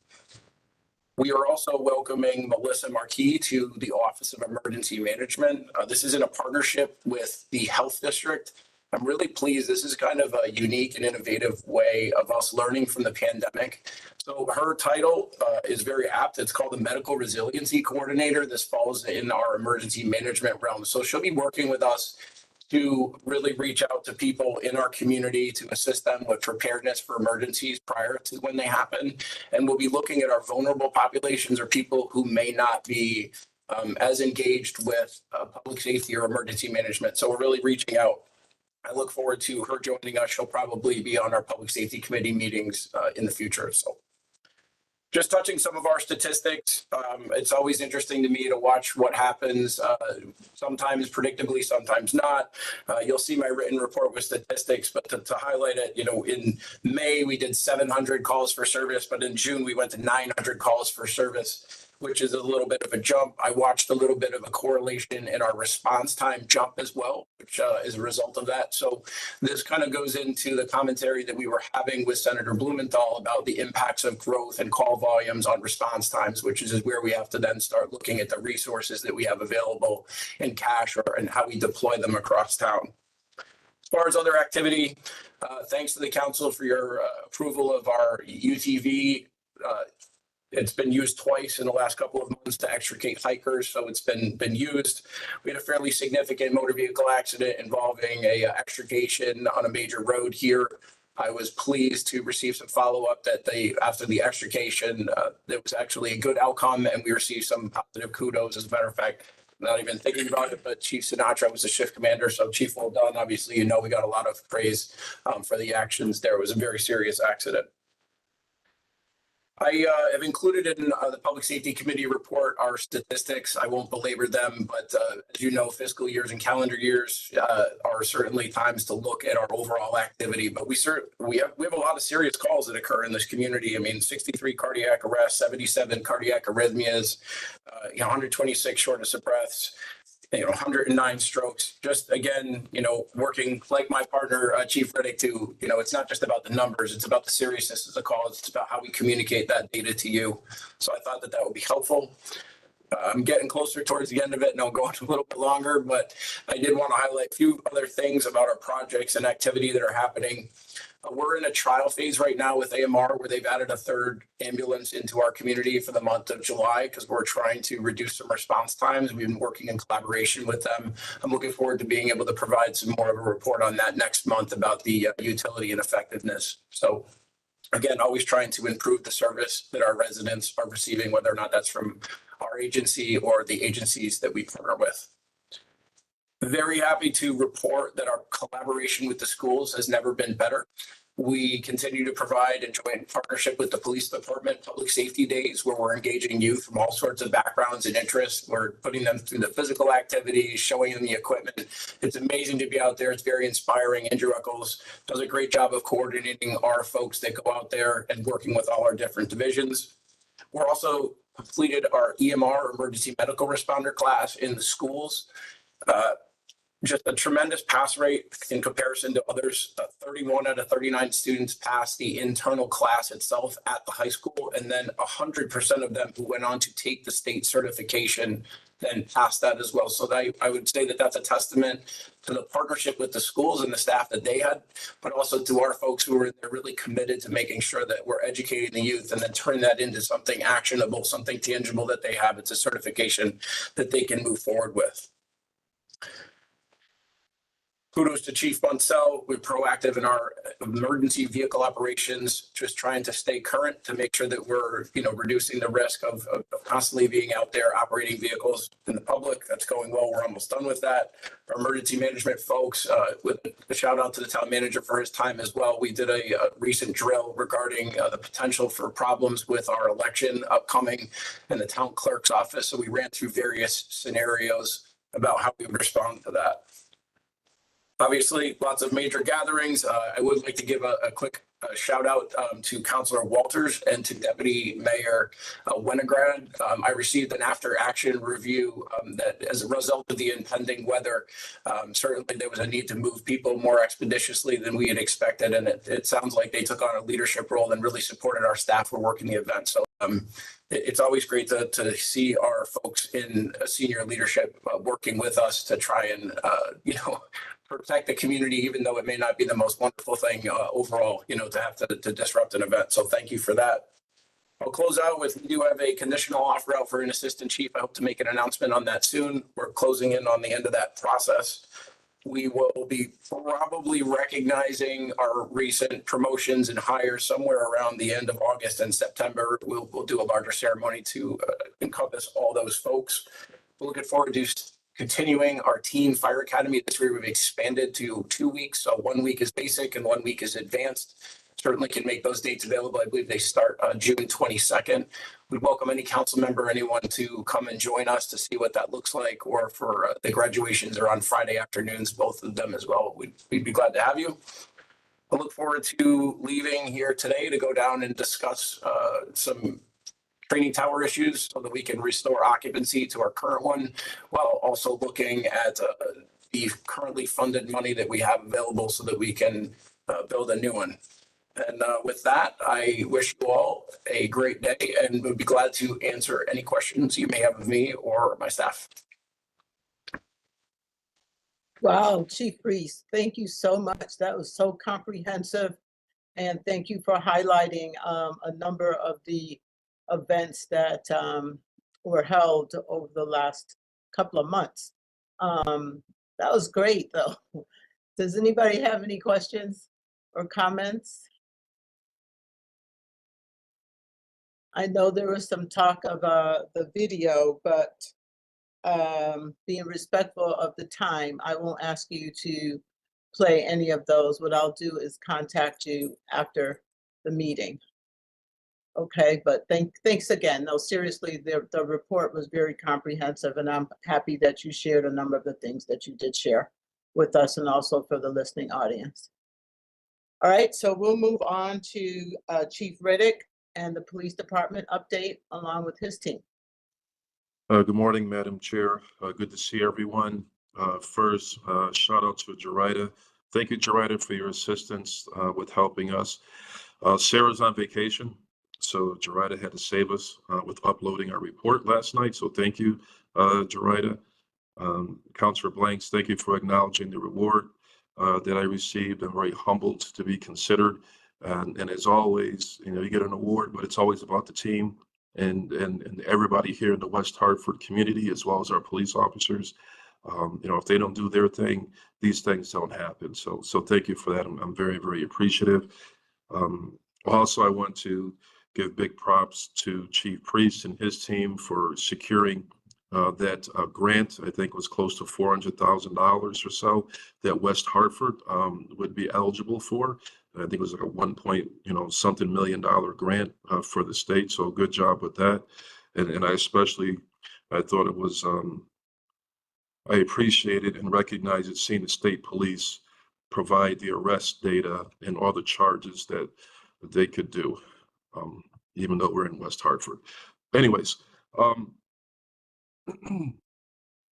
We are also welcoming Melissa Marquis to the Office of Emergency Management. This is in a partnership with the Health District. I'm really pleased. This is kind of a unique and innovative way of us learning from the pandemic. So her title is very apt. It's called the Medical Resiliency Coordinator. This falls in our emergency management realm. So she'll be working with us to really reach out to people in our community to assist them with preparedness for emergencies prior to when they happen. And we'll be looking at our vulnerable populations or people who may not be as engaged with public safety or emergency management. So we're really reaching out. I look forward to her joining us. She'll probably be on our Public Safety Committee meetings in the future. So just touching some of our statistics, it's always interesting to me to watch what happens, sometimes predictably, sometimes not. You'll see my written report with statistics, but to highlight it, in May, we did 700 calls for service, but in June, we went to 900 calls for service, which is a little bit of a jump. I watched a little bit of a correlation in our response time jump as well, which is a result of that. So this kind of goes into the commentary that we were having with Senator Blumenthal about the impacts of growth and call volumes on response times, which is where we have to then start looking at the resources that we have available in cash and how we deploy them across town. As far as other activity, thanks to the council for your approval of our UTV. It's been used twice in the last couple of months to extricate hikers, so it's been used. We had a fairly significant motor vehicle accident involving a extrication on a major road here. I was pleased to receive some follow-up that after the extrication, there was actually a good outcome, and we received some positive kudos. As a matter of fact, not even thinking about it, but Chief Sinatra was the shift commander. So Chief, well done. Obviously, we got a lot of praise for the actions there. It was a very serious accident. I have included in the Public Safety Committee report our statistics. I won't belabor them, but as you know, fiscal years and calendar years are certainly times to look at our overall activity. But we have a lot of serious calls that occur in this community. I mean, 63 cardiac arrests, 77 cardiac arrhythmias, 126 shortness of breaths. 109 strokes. Just again, working like my partner, Chief Riddick, to, it's not just about the numbers, it's about the seriousness of the calls. It's about how we communicate that data to you. So I thought that would be helpful. I'm getting closer towards the end of it and I'll go on a little bit longer, but I did want to highlight a few other things about our projects and activity that are happening. We're in a trial phase right now with AMR where they've added a third ambulance into our community for the month of July because we're trying to reduce some response times. We've been working in collaboration with them. I'm looking forward to being able to provide some more of a report on that next month about the utility and effectiveness. So again, always trying to improve the service that our residents are receiving, whether or not that's from our agency or the agencies that we partner with. Very happy to report that our collaboration with the schools has never been better. We continue to provide in joint partnership with the police department public safety days where we're engaging youth from all sorts of backgrounds and interests. We're putting them through the physical activities, showing them the equipment. It's amazing to be out there. It's very inspiring. Andrew Eccles does a great job of coordinating our folks that go out there and working with all our different divisions. We're also completed our EMR, emergency medical responder class in the schools. Just a tremendous pass rate in comparison to others. 31 out of 39 students passed the internal class itself at the high school, and then 100% of them who went on to take the state certification then passed that as well. So I would say that that's a testament to the partnership with the schools and the staff that they had, but also to our folks who are really committed to making sure that we're educating the youth and then turning that into something actionable, something tangible that they have. It's a certification that they can move forward with. Kudos to Chief Bunsell. We're proactive in our emergency vehicle operations, just trying to stay current to make sure that we're, reducing the risk of constantly being out there operating vehicles in the public. That's going well. We're almost done with that. Our emergency management folks, with a shout out to the town manager for his time as well. We did a recent drill regarding the potential for problems with our election upcoming in the town clerk's office. So we ran through various scenarios about how we would respond to that. Obviously, lots of major gatherings. I would like to give a quick shout out to Councilor Walters and to Deputy Mayor Winograd. I received an after action review that as a result of the impending weather, certainly there was a need to move people more expeditiously than we had expected. And it sounds like they took on a leadership role and really supported our staff for working the event. So it's always great to see our folks in senior leadership working with us to try and, protect the community, even though it may not be the most wonderful thing overall, to have to disrupt an event. So thank you for that. I'll close out with, we do have a conditional offer out for an assistant chief. I hope to make an announcement on that soon. We're closing in on the end of that process. We will be probably recognizing our recent promotions and hires somewhere around the end of August and September. We'll do a larger ceremony to encompass all those folks. We're looking forward to continuing our teen fire academy. This year we've expanded to 2 weeks. So 1 week is basic and 1 week is advanced. Certainly can make those dates available. I believe they start June 22nd. We welcome any council member, anyone to come and join us to see what that looks like, or for the graduations are on Friday afternoons, both of them as well. We'd be glad to have you. I look forward to leaving here today to go down and discuss some training tower issues so that we can restore occupancy to our current one, while also looking at the currently funded money that we have available so that we can build a new one. And with that, I wish you all a great day and would be glad to answer any questions you may have of me or my staff. Wow, Chief Priest, thank you so much. That was so comprehensive. And thank you for highlighting a number of the events that were held over the last couple of months. That was great, though. Does anybody have any questions or comments? I know there was some talk of the video, but being respectful of the time, I won't ask you to play any of those. What I'll do is contact you after the meeting. Okay, but thanks again. No, seriously, the report was very comprehensive, and I'm happy that you shared a number of the things that you did share with us and also for the listening audience. All right, so we'll move on to Chief Riddick and the police department update along with his team. Good morning, Madam Chair. Good to see everyone. First, shout out to Jerida. Thank you, Jerida, for your assistance with helping us. Sarah's on vacation, so Jerida had to save us with uploading our report last night. So thank you, Jerida. Councilor Blanks, thank you for acknowledging the reward that I received. I'm very humbled to be considered. And as always, you get an award, but it's always about the team and everybody here in the West Hartford community, as well as our police officers. If they don't do their thing, these things don't happen. So thank you for that. I'm very, very appreciative. Also, I want to give big props to Chief Priest and his team for securing that grant. I think was close to $400,000 or so that West Hartford would be eligible for. I think it was like a $1 million grant for the state. So good job with that. And I thought it was, I appreciated and recognized it, seeing the state police provide the arrest data and all the charges that they could do, even though we're in West Hartford. Anyways,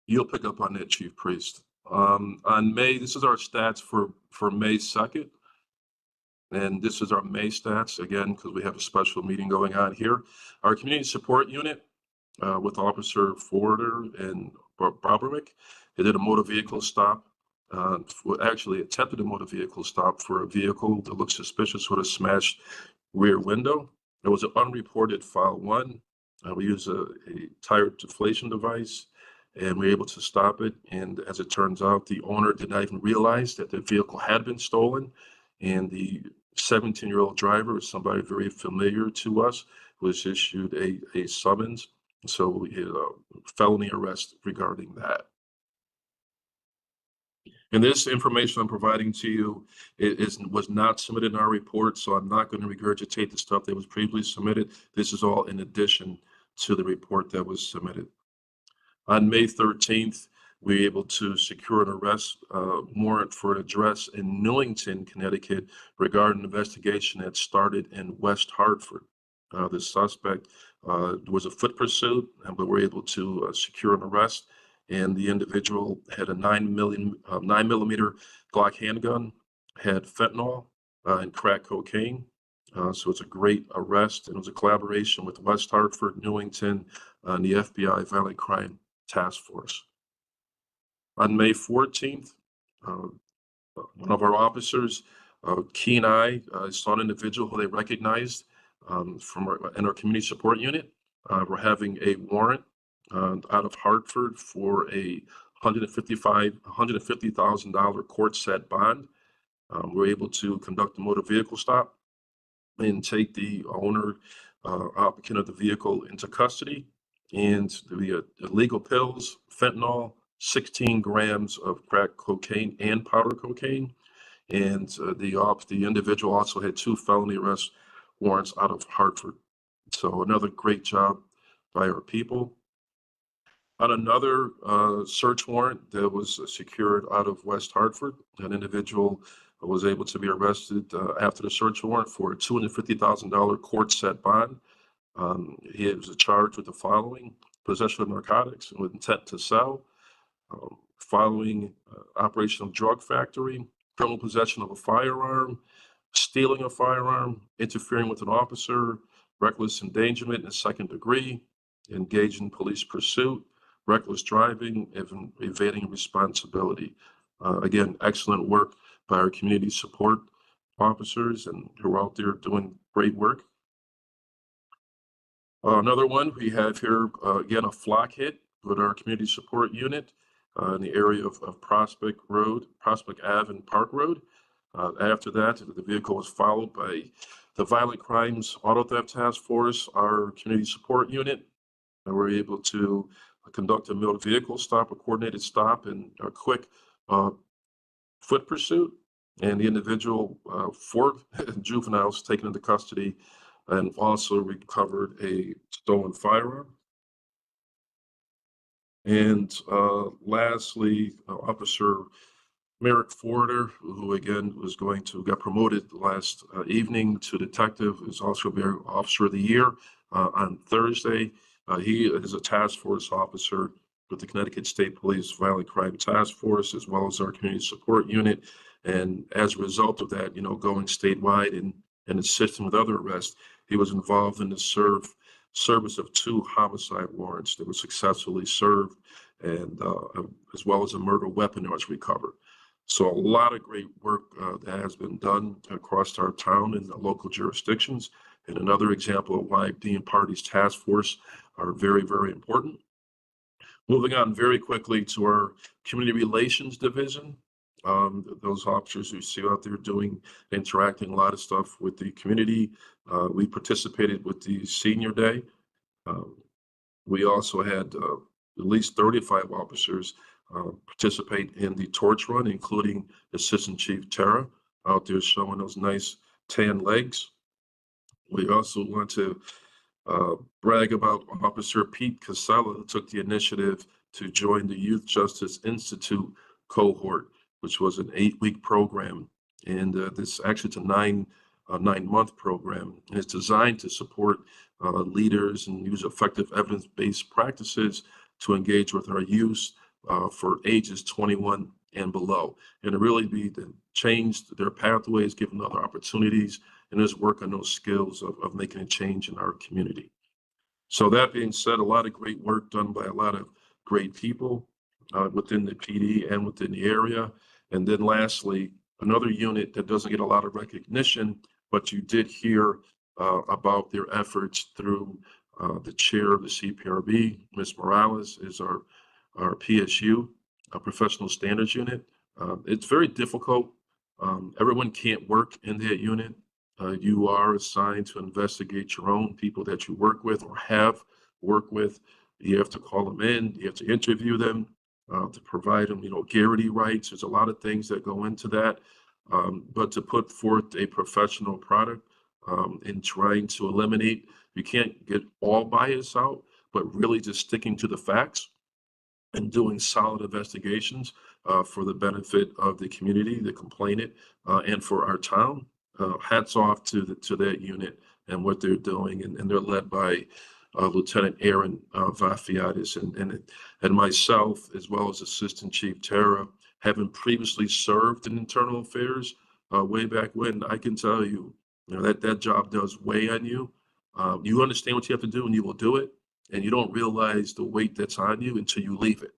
you'll pick up on that, Chief Priest. On May, this is our stats for May 2nd. And this is our May stats, again, because we have a special meeting going on here. Our community support unit with Officer Forder and Bobrovic, they did a motor vehicle stop. Actually attempted a motor vehicle stop for a vehicle that looked suspicious with a smashed rear window. It was an unreported file 1. We use a tire deflation device, and we were able to stop it. And as it turns out, the owner did not even realize that the vehicle had been stolen. And the 17-year-old driver is somebody very familiar to us, was issued a summons. So we had a felony arrest regarding that. And this information I'm providing to you was not submitted in our report, so I'm not going to regurgitate the stuff that was previously submitted. This is all in addition to the report that was submitted. On May 13th, we were able to secure an arrest warrant for an address in Newington, Connecticut, regarding an investigation that started in West Hartford. The suspect was a foot pursuit, but we were able to secure an arrest. And the individual had a 9mm Glock handgun, had fentanyl and crack cocaine. So it's a great arrest, and it was a collaboration with West Hartford, Newington, and the FBI Violent Crime Task Force. On May 14th, one of our officers, keen eye, saw an individual who they recognized from our community support unit. We're having a warrant out of Hartford for a $150,000 court set bond. We're able to conduct a motor vehicle stop and take the owner, occupant of the vehicle into custody. And the illegal pills, fentanyl, 16 grams of crack cocaine and powder cocaine. And the individual also had 2 felony arrest warrants out of Hartford. So another great job by our people. On another search warrant that was secured out of West Hartford, an individual was able to be arrested after the search warrant for a $250,000 court set bond. He was charged with the following: possession of narcotics with intent to sell, following operation of drug factory, criminal possession of a firearm, stealing a firearm, interfering with an officer, reckless endangerment in the 2nd degree, engaged in police pursuit, reckless driving, evading responsibility. Again, excellent work by our community support officers and who are out there doing great work. Another one we have here, again, a flock hit with our community support unit in the area of Prospect Ave and Park Road. After that, the vehicle was followed by the Violent Crimes Auto Theft Task Force, our community support unit, and we're able to conduct a motor vehicle stop, a coordinated stop, and a quick foot pursuit. And the individual, 4 juveniles taken into custody, and also recovered a stolen firearm. And lastly, Officer Merrick Forder, who again got promoted last evening to detective, is also Officer of the Year on Thursday. He is a task force officer with the Connecticut State Police Violent Crime Task Force, as well as our community support unit. And as a result of that, going statewide and assisting with other arrests, he was involved in the service of 2 homicide warrants that were successfully served, and as well as a murder weapon that was recovered. So a lot of great work that has been done across our town and the local jurisdictions. And another example of why being part of these task force are very, very important. Moving on very quickly to our community relations division. Those officers who see out there interacting a lot of stuff with the community. We participated with the Senior Day. We also had at least 35 officers participate in the torch run, including Assistant Chief Tara out there showing those nice tan legs. We also want to brag about Officer Pete Casella, who took the initiative to join the Youth Justice Institute cohort, which was an 8-week program. And this actually it's a 9-month program, and it's designed to support leaders and use effective evidence-based practices to engage with our youth for ages 21 and below, and to really be to change their pathways, give them other opportunities, and just work on those skills of making a change in our community. So that being said, a lot of great work done by a lot of great people within the PD and within the area. And then lastly, another unit that doesn't get a lot of recognition, but you did hear about their efforts through the chair of the CPRB, Ms. Morales, is our our PSU, a professional standards unit. It's very difficult. Everyone can't work in that unit. You are assigned to investigate your own people that you work with or have worked with. You have to call them in, you have to interview them, to provide them, garrity rights. There's a lot of things that go into that. But to put forth a professional product in trying to eliminate, you can't get all bias out, but really just sticking to the facts and doing solid investigations for the benefit of the community, the complainant, and for our town. Hats off to that unit and what they're doing, and they're led by Lieutenant Aaron Vafiatis and myself, as well as Assistant Chief Tara, having previously served in internal affairs way back when. I can tell you, that job does weigh on you. You understand what you have to do, and you will do it, and you don't realize the weight that's on you until you leave it.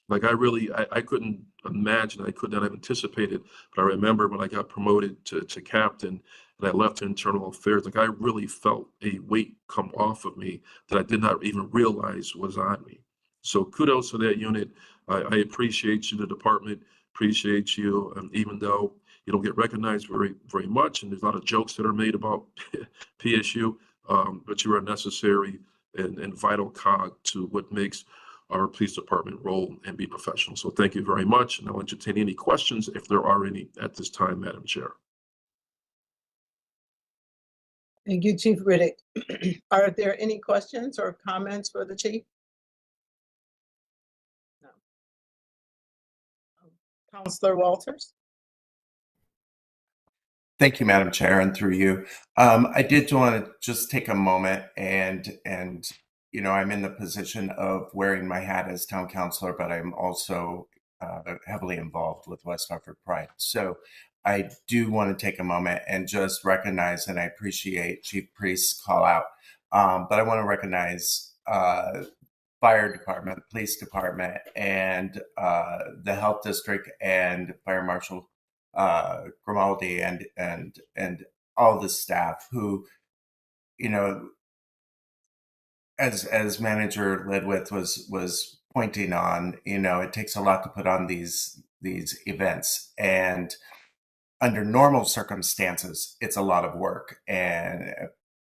Like I couldn't imagine, I could not have anticipated, but I remember when I got promoted to captain and I left internal affairs, like I really felt a weight come off of me that I did not even realize was on me. So kudos to that unit. I appreciate you, the department, appreciate you, even though you don't get recognized very, very much, and there's a lot of jokes that are made about PSU, but you are necessary and vital cog to what makes our police department roll and be professional. So thank you very much. And I'll entertain any questions if there are any at this time, Madam Chair. Thank you, Chief Riddick. Are there any questions or comments for the chief? No. Counselor Walters? Thank you, Madam Chair, and through you. I did want to just take a moment and I'm in the position of wearing my hat as town councilor, but I'm also heavily involved with West Hartford Pride. So I do want to take a moment and just recognize, and I appreciate Chief Priest's call out, but I want to recognize fire department, police department, and the health district and Fire Marshal Grimaldi and all the staff who, as Manager Ledwith was pointing on, it takes a lot to put on these events, and under normal circumstances, it's a lot of work and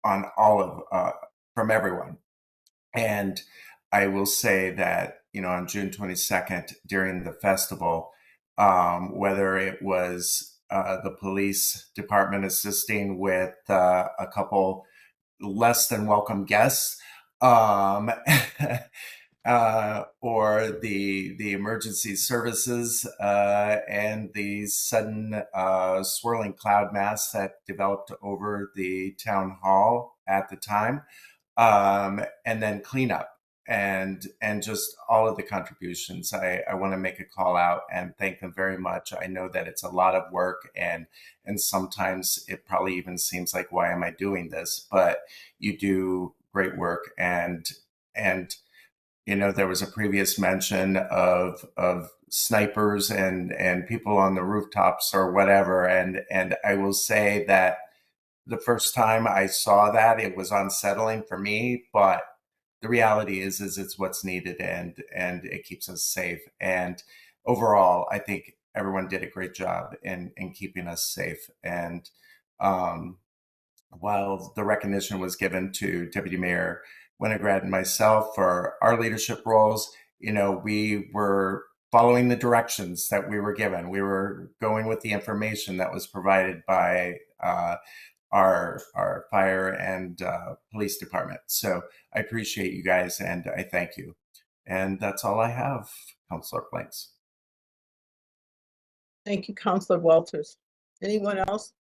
on all of from everyone. And I will say that on June 22nd during the festival, whether it was the police department assisting with a couple less than welcome guests, or the emergency services and the sudden swirling cloud mass that developed over the town hall at the time, and then cleanup and just all of the contributions. I want to make a call out and thank them very much. I know that it's a lot of work, and sometimes it probably even seems like, why am I doing this? But you do great work, and there was a previous mention of snipers and people on the rooftops or whatever, and I will say that the first time I saw that, it was unsettling for me, but the reality is it's what's needed, and it keeps us safe. And overall, I think everyone did a great job in keeping us safe. And while the recognition was given to Deputy Mayor Winograd and myself for our leadership roles, we were following the directions that we were given. We were going with the information that was provided by our fire and police department. So I appreciate you guys, and I thank you. And that's all I have, Councilor Blanks. Thank you, Counselor Walters. Anyone else?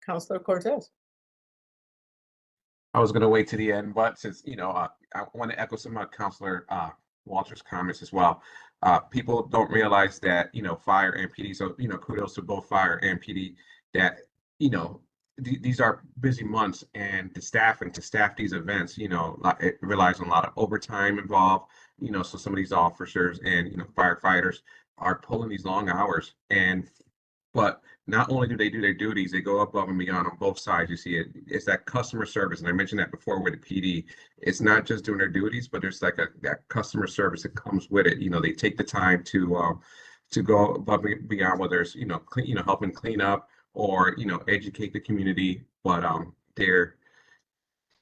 Counselor Cortez. I was going to wait to the end, but since, I want to echo some of Counselor Walters' comments as well. People don't realize that, fire and PD, so, kudos to both fire and PD, that, these are busy months, and to staff these events, it relies on a lot of overtime involved, so some of these officers and, firefighters are pulling these long hours, and But not only do they do their duties, they go above and beyond on both sides. You see it. It's that customer service, and I mentioned that before with the PD. It's not just doing their duties, but there's like that customer service that comes with it. They take the time to go above and beyond, whether it's helping clean up or educate the community. But they're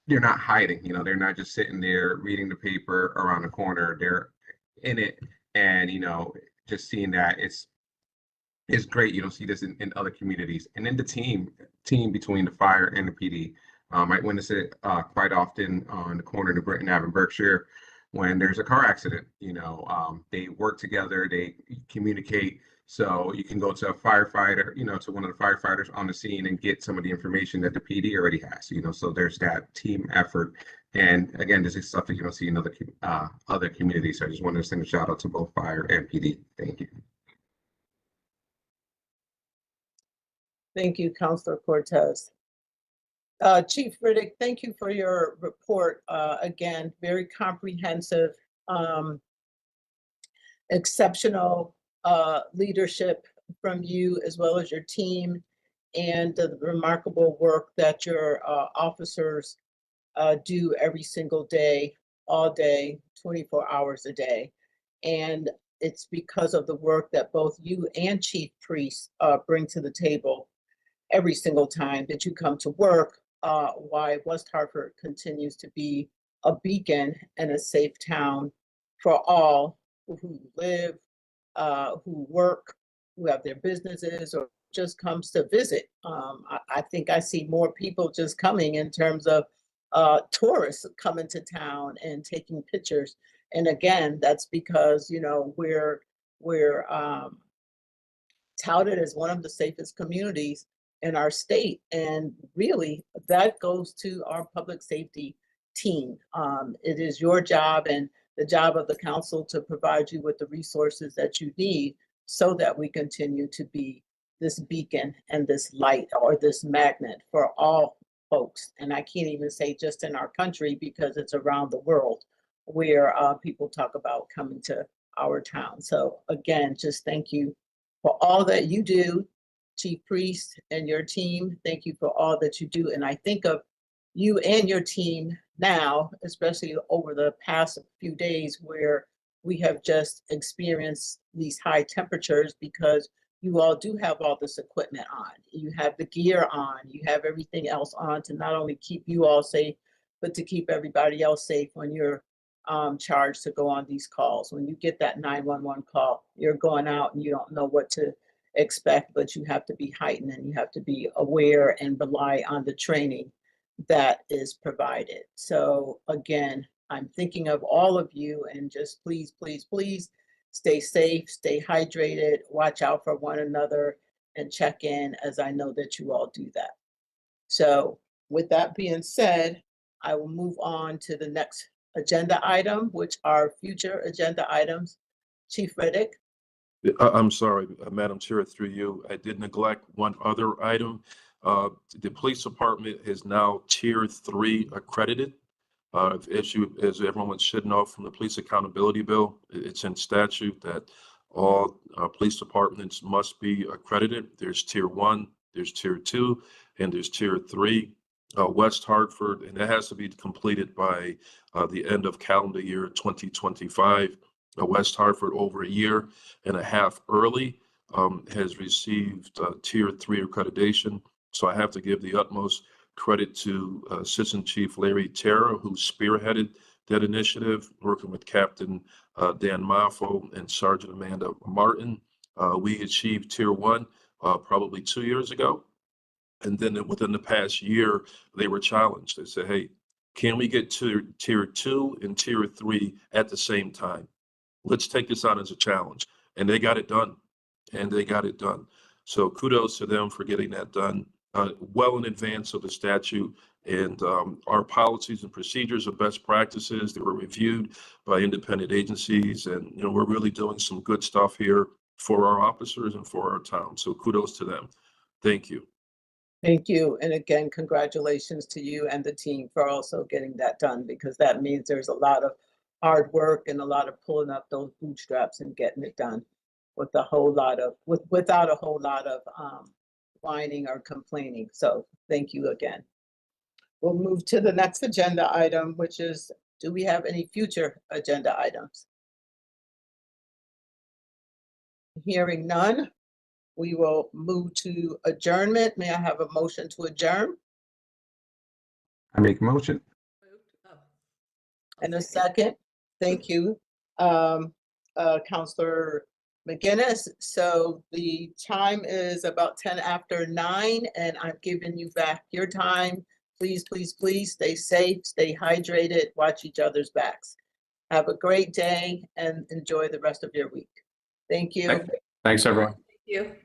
not hiding. They're not just sitting there reading the paper around the corner. They're in it, and just seeing that it's great. You don't see this in other communities. And then the team between the fire and the PD. I witness it quite often on the corner of Britton Ave in Berkshire when there's a car accident. They work together, they communicate. So you can go to a firefighter, to one of the firefighters on the scene and get some of the information that the PD already has. So there's that team effort. And again, this is stuff that you don't see in other communities. So I just wanted to send a shout out to both fire and PD. Thank you. Thank you, Councilor Cortez. Chief Riddick, thank you for your report. Again, very comprehensive, exceptional leadership from you as well as your team, and the remarkable work that your officers do every single day, all day, 24 hours a day. And it's because of the work that both you and Chief Priest bring to the table every single time that you come to work, why West Hartford continues to be a beacon and a safe town for all who live, who work, who have their businesses, or just comes to visit. I think I see more people just coming in terms of tourists coming to town and taking pictures. And again, that's because we're touted as one of the safest communities in our state, and really that goes to our public safety team. It is your job and the job of the council to provide you with the resources that you need so that we continue to be this beacon and this light, or this magnet for all folks. And I can't even say just in our country, because it's around the world where people talk about coming to our town. So again, just thank you for all that you do, Chief Priest and your team. Thank you for all that you do. And I think of you and your team now, especially over the past few days where we have just experienced these high temperatures, because you all do have all this equipment on. You have the gear on, you have everything else on to not only keep you all safe, but to keep everybody else safe when you're charged to go on these calls. When you get that 911 call, you're going out and you don't know what to expect, but you have to be heightened and you have to be aware and rely on the training that is provided. So again, I'm thinking of all of you, and just please, please, please stay safe, stay hydrated, watch out for one another, and check in, as I know that you all do that. So with that being said, I will move on to the next agenda item, which are future agenda items. Chief Riddick. I'm sorry, Madam Chair, through you. I did neglect one other item. The police department is now Tier 3 accredited. As everyone should know from the Police Accountability Bill, it's in statute that all police departments must be accredited. There's Tier 1, there's Tier 2, and there's Tier 3. West Hartford, and it has to be completed by the end of calendar year 2025. West Hartford, over a year and a half early, has received Tier 3 accreditation. So I have to give the utmost credit to Assistant Chief Larry Terra, who spearheaded that initiative, working with Captain Dan Maffo and Sergeant Amanda Martin. We achieved Tier 1 probably 2 years ago. And then within the past year, they were challenged. They said, hey, can we get to Tier 2 and Tier 3 at the same time? Let's take this on as a challenge. And they got it done. So kudos to them for getting that done well in advance of the statute. And our policies and procedures of best practices, they were reviewed by independent agencies. And, we're really doing some good stuff here for our officers and for our town. So kudos to them. Thank you. Thank you. And again, congratulations to you and the team for also getting that done, because that means there's a lot of hard work and a lot of pulling up those bootstraps and getting it done. with a whole lot of, without a whole lot of whining or complaining. So thank you again. We'll move to the next agenda item, which is, do we have any future agenda items? Hearing none, we will move to adjournment. May I have a motion to adjourn? I make a motion. And a second? Thank you, Counselor McGinnis. So the time is about 10 after 9, and I'm giving you back your time. Please, please, please stay safe, stay hydrated, watch each other's backs. Have a great day and enjoy the rest of your week. Thank you. Thanks, everyone. Thank you.